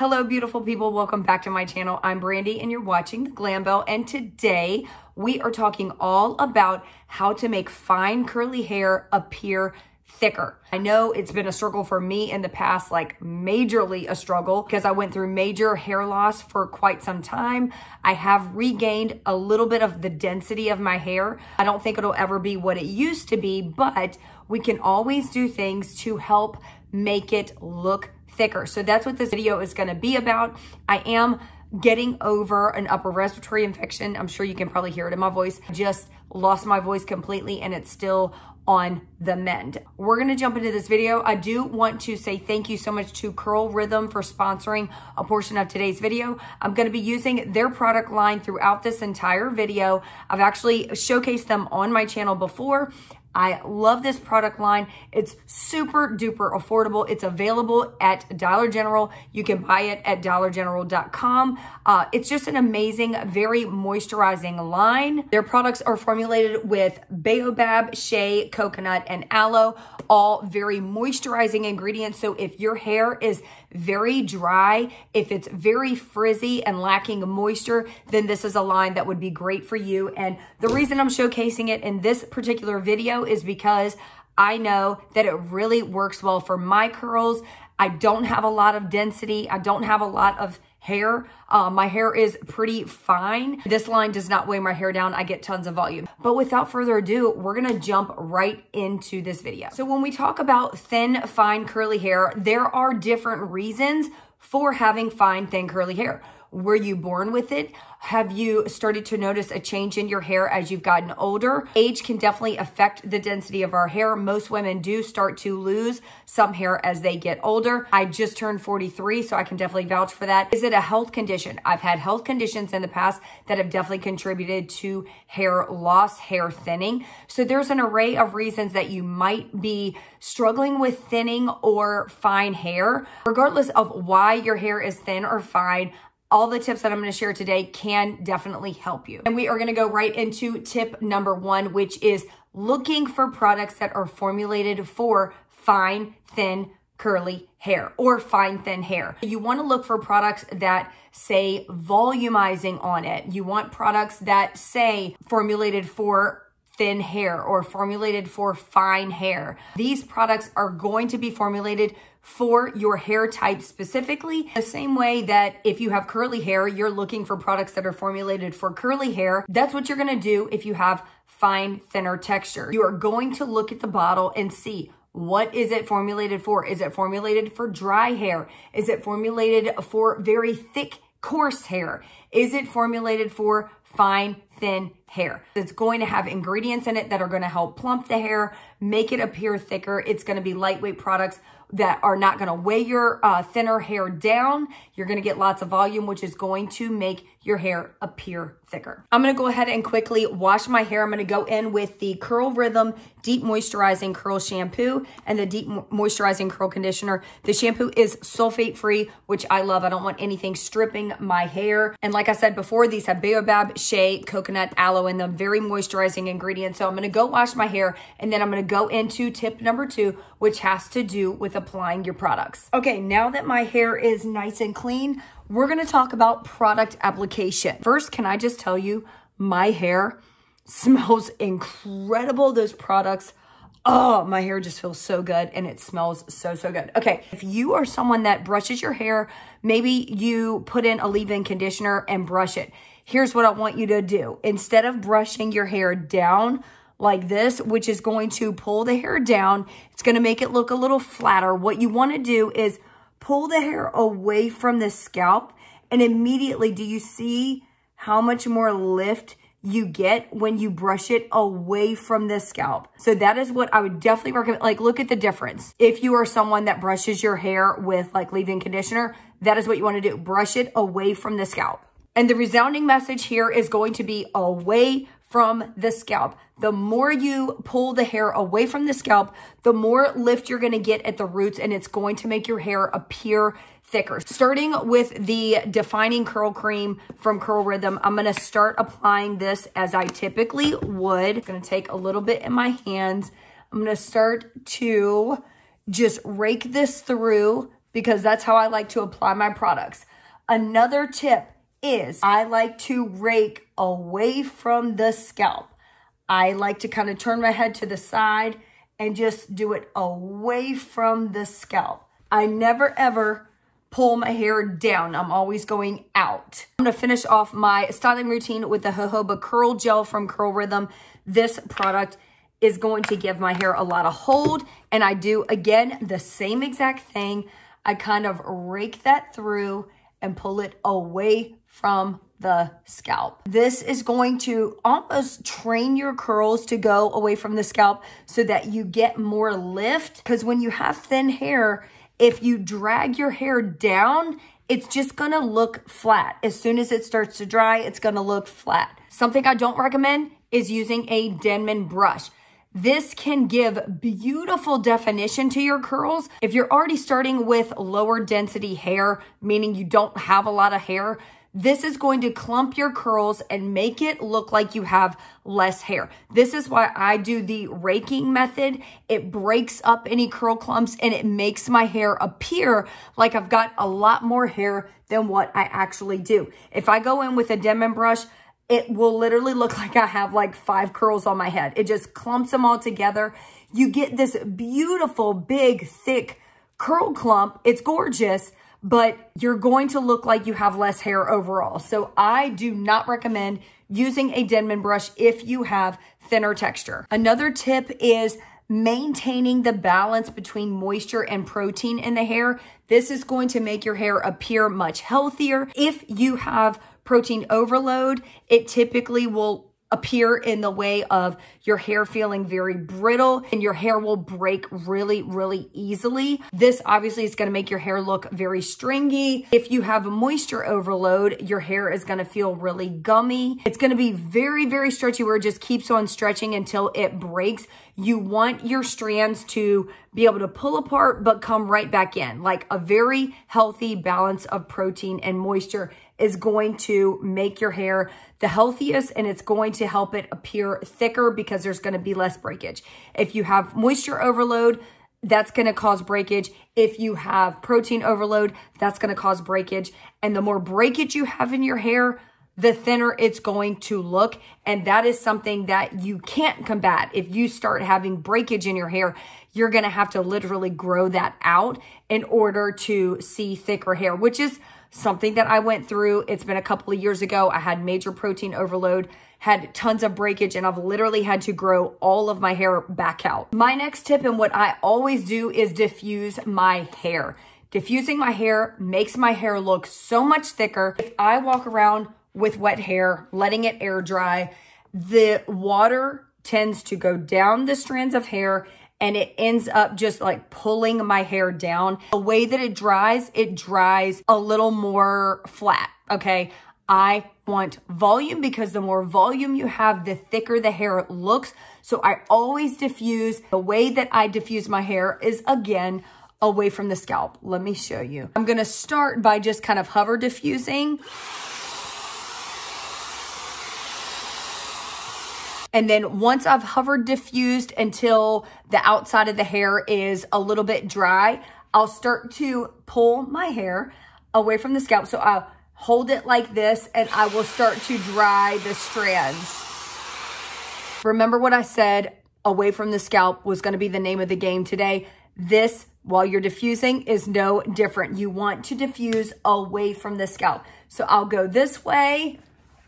Hello, beautiful people. Welcome back to my channel. I'm Brandy and you're watching the Glam Belle. And today we are talking all about how to make fine curly hair appear thicker. I know it's been a struggle for me in the past, like majorly a struggle, because I went through major hair loss for quite some time. I have regained a little bit of the density of my hair. I don't think it'll ever be what it used to be, but we can always do things to help make it look thicker. So that's what this video is going to be about. I am getting over an upper respiratory infection. I'm sure you can probably hear it in my voice. I just lost my voice completely and it's still on the mend. We're going to jump into this video. I do want to say thank you so much to Curl Rhythm for sponsoring a portion of today's video. I'm going to be using their product line throughout this entire video. I've actually showcased them on my channel before. I love this product line. It's super duper affordable. It's available at Dollar General. You can buy it at dollargeneral.com. It's just an amazing, very moisturizing line. Their products are formulated with baobab, shea, coconut, and aloe, all very moisturizing ingredients. So if your hair is very dry, if it's very frizzy and lacking moisture, then this is a line that would be great for you. And the reason I'm showcasing it in this particular video is because I know that it really works well for my curls. I don't have a lot of density. I don't have a lot of hair. My hair is pretty fine. This line does not weigh my hair down. I get tons of volume. But without further ado, we're gonna jump right into this video. So when we talk about thin, fine, curly hair, there are different reasons for having fine, thin, curly hair. Were you born with it? Have you started to notice a change in your hair as you've gotten older? Age can definitely affect the density of our hair. Most women do start to lose some hair as they get older. I just turned 43, so I can definitely vouch for that. Is it a health condition? I've had health conditions in the past that have definitely contributed to hair loss, hair thinning. So there's an array of reasons that you might be struggling with thinning or fine hair. Regardless of why your hair is thin or fine, all the tips that I'm going to share today can definitely help you. And we are going to go right into tip number one, which is looking for products that are formulated for fine, thin, curly hair or fine, thin hair. You want to look for products that say volumizing on it. You want products that say formulated for thin hair or formulated for fine hair. These products are going to be formulated for your hair type specifically. The same way that if you have curly hair, you're looking for products that are formulated for curly hair. That's what you're going to do if you have fine, thinner texture. You are going to look at the bottle and see, what is it formulated for? Is it formulated for dry hair? Is it formulated for very thick, coarse hair? Is it formulated for fine, thin hair? It's going to have ingredients in it that are going to help plump the hair, make it appear thicker. It's going to be lightweight products that are not going to weigh your thinner hair down. You're going to get lots of volume, which is going to make your hair appear thicker. I'm going to go ahead and quickly wash my hair. I'm going to go in with the Curl Rhythm Deep Moisturizing Curl Shampoo and the Deep Moisturizing Curl Conditioner. The shampoo is sulfate free, which I love. I don't want anything stripping my hair. And like I said before, these have baobab, shea, coconut, aloe in them, very moisturizing ingredients. So I'm going to go wash my hair and then I'm going to go into tip number two, which has to do with applying your products. Okay, now that my hair is nice and clean, we're going to talk about product application. First, can I just tell you, my hair smells incredible. Those products, oh, my hair just feels so good and it smells so, so good. Okay, if you are someone that brushes your hair, maybe you put in a leave-in conditioner and brush it. Here's what I want you to do. Instead of brushing your hair down like this, which is going to pull the hair down, it's going to make it look a little flatter. What you want to do is pull the hair away from the scalp, and immediately, do you see how much more lift you get when you brush it away from the scalp? So that is what I would definitely recommend. Like, look at the difference. If you are someone that brushes your hair with like leave-in conditioner, that is what you want to do. Brush it away from the scalp. And the resounding message here is going to be away from the scalp. The more you pull the hair away from the scalp, the more lift you're going to get at the roots, and it's going to make your hair appear thicker. Starting with the defining curl cream from Curl Rhythm, I'm going to start applying this as I typically would. I'm going to take a little bit in my hands. I'm going to start to just rake this through because that's how I like to apply my products. Another tip is I like to rake away from the scalp. I like to kind of turn my head to the side and just do it away from the scalp. I never ever pull my hair down. I'm always going out. I'm gonna finish off my styling routine with the jojoba curl gel from Curl Rhythm. This product is going to give my hair a lot of hold, and I do, again, the same exact thing. I kind of rake that through and pull it away from the scalp. This is going to almost train your curls to go away from the scalp so that you get more lift, because when you have thin hair, if you drag your hair down, it's just gonna look flat. As soon as it starts to dry, it's gonna look flat. Something I don't recommend is using a Denman brush. This can give beautiful definition to your curls. If you're already starting with lower density hair, meaning you don't have a lot of hair, this is going to clump your curls and make it look like you have less hair. This is why I do the raking method. It breaks up any curl clumps and it makes my hair appear like I've got a lot more hair than what I actually do. If I go in with a Denman brush, it will literally look like I have like 5 curls on my head. It just clumps them all together. You get this beautiful, big, thick curl clump. It's gorgeous, but you're going to look like you have less hair overall. So I do not recommend using a Denman brush if you have thinner texture. Another tip is maintaining the balance between moisture and protein in the hair. This is going to make your hair appear much healthier. If you have protein overload, it typically will appear in the way of your hair feeling very brittle and your hair will break really, really easily. This obviously is going to make your hair look very stringy. If you have moisture overload, your hair is going to feel really gummy. It's going to be very, very stretchy where it just keeps on stretching until it breaks. You want your strands to be able to pull apart but come right back in. Like a very healthy balance of protein and moisture is going to make your hair the healthiest, and it's going to help it appear thicker because there's going to be less breakage. If you have moisture overload, that's going to cause breakage. If you have protein overload, that's going to cause breakage. And the more breakage you have in your hair, the thinner it's going to look. And that is something that you can't combat. If you start having breakage in your hair, you're going to have to literally grow that out in order to see thicker hair, which is something that I went through. It's been a couple of years ago. I had major protein overload, had tons of breakage, and I've literally had to grow all of my hair back out. My next tip, and what I always do, is diffuse my hair. Diffusing my hair makes my hair look so much thicker. If I walk around with wet hair, letting it air dry, the water tends to go down the strands of hair and it ends up just like pulling my hair down. The way that it dries a little more flat, okay? I want volume because the more volume you have, the thicker the hair looks. So I always diffuse. The way that I diffuse my hair is, again, away from the scalp. Let me show you. I'm gonna start by just kind of hover diffusing. And then once I've hovered diffused until the outside of the hair is a little bit dry, I'll start to pull my hair away from the scalp. So I'll hold it like this and I will start to dry the strands. Remember what I said, away from the scalp was going to be the name of the game today. This, while you're diffusing, is no different. You want to diffuse away from the scalp. So I'll go this way,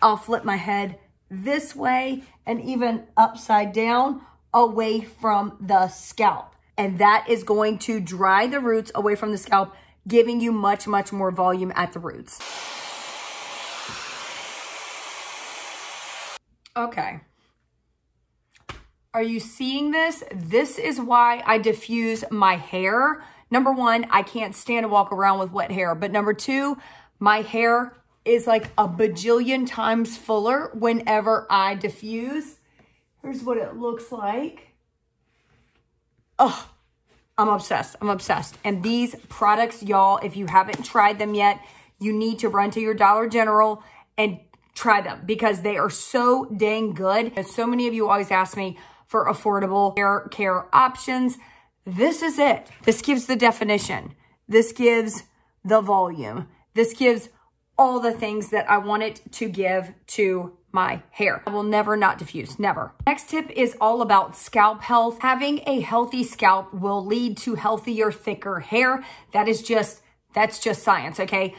I'll flip my head this way, and even upside down away from the scalp. And that is going to dry the roots away from the scalp, giving you much, much more volume at the roots. Okay. Are you seeing this? This is why I diffuse my hair. Number one, I can't stand to walk around with wet hair. But number two, my hair is like a bajillion times fuller whenever I diffuse. Here's what it looks like. Oh, I'm obsessed. I'm obsessed. And these products, y'all, if you haven't tried them yet, you need to run to your Dollar General and try them because they are so dang good. And so many of you always ask me for affordable hair care options. This is it. This gives the definition. This gives the volume. This gives all the things that I want it to give to my hair. I will never not diffuse, never. Next tip is all about scalp health. Having a healthy scalp will lead to healthier, thicker hair. That's just science, okay?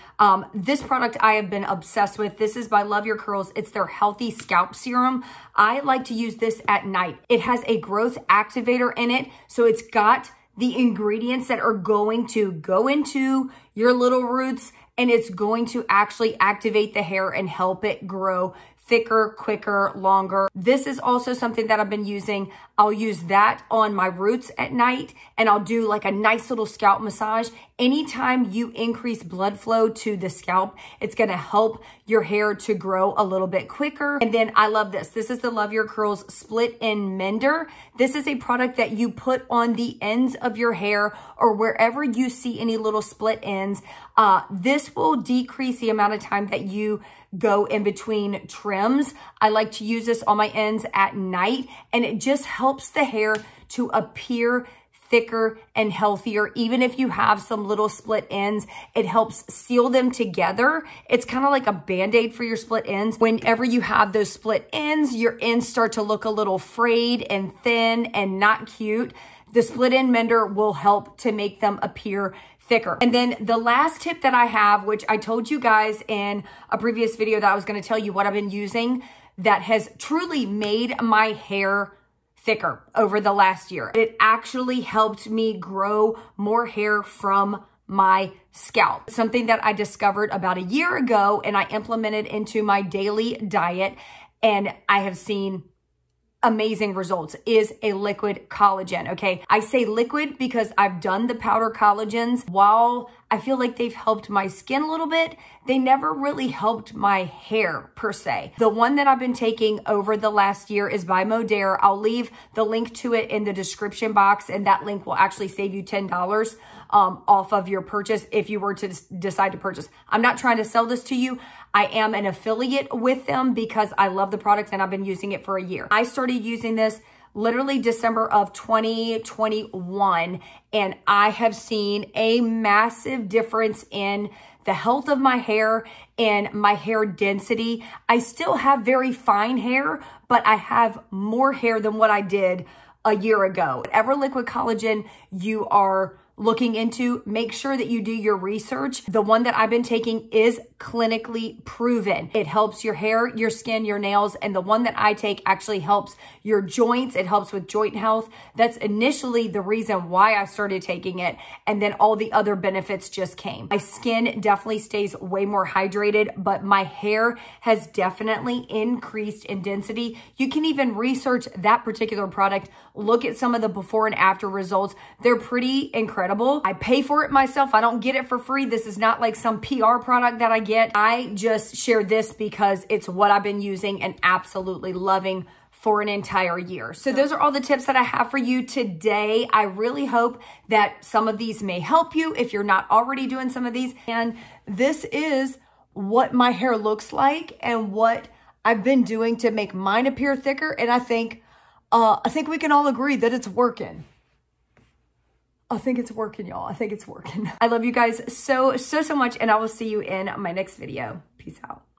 This product I have been obsessed with. This is by Love Your Curls. It's their Healthy Scalp Serum. I like to use this at night. It has a growth activator in it, so it's got the ingredients that are going to go into your little roots, and it's going to actually activate the hair and help it grow thicker, quicker, longer. This is also something that I've been using. I'll use that on my roots at night, and I'll do like a nice little scalp massage. Anytime you increase blood flow to the scalp, it's gonna help your hair to grow a little bit quicker. And then I love this. This is the Love Your Curls Split End Mender. This is a product that you put on the ends of your hair or wherever you see any little split ends. This will decrease the amount of time that you go in between trims. I like to use this on my ends at night, and it just helps the hair to appear thicker and healthier. Even if you have some little split ends, it helps seal them together. It's kind of like a band-aid for your split ends. Whenever you have those split ends, your ends start to look a little frayed and thin and not cute. The split end mender will help to make them appear thicker. And then the last tip that I have, which I told you guys in a previous video that I was going to tell you what I've been using that has truly made my hair thicker over the last year. It actually helped me grow more hair from my scalp. Something that I discovered about a year ago and I implemented into my daily diet, and I have seen amazing results, is a liquid collagen, okay? I say liquid because I've done the powder collagens. While I feel like they've helped my skin a little bit, they never really helped my hair per se. The one that I've been taking over the last year is by Mender. I'll leave the link to it in the description box, and that link will actually save you $10 off of your purchase if you were to decide to purchase. I'm not trying to sell this to you. I am an affiliate with them because I love the product and I've been using it for a year. I started using this literally December of 2021, and I have seen a massive difference in the health of my hair and my hair density. I still have very fine hair, but I have more hair than what I did a year ago. Whatever liquid collagen you are looking into, make sure that you do your research. The one that I've been taking is clinically proven. It helps your hair, your skin, your nails, and the one that I take actually helps your joints. It helps with joint health. That's initially the reason why I started taking it, and then all the other benefits just came. My skin definitely stays way more hydrated, but my hair has definitely increased in density. You can even research that particular product, look at some of the before and after results. They're pretty incredible. I pay for it myself. I don't get it for free. This is not like some PR product that I get. I just share this because it's what I've been using and absolutely loving for an entire year. So those are all the tips that I have for you today. I really hope that some of these may help you if you're not already doing some of these. And this is what my hair looks like and what I've been doing to make mine appear thicker. And I think we can all agree that it's working. I think it's working, y'all. I think it's working. I love you guys so much, and I will see you in my next video. Peace out.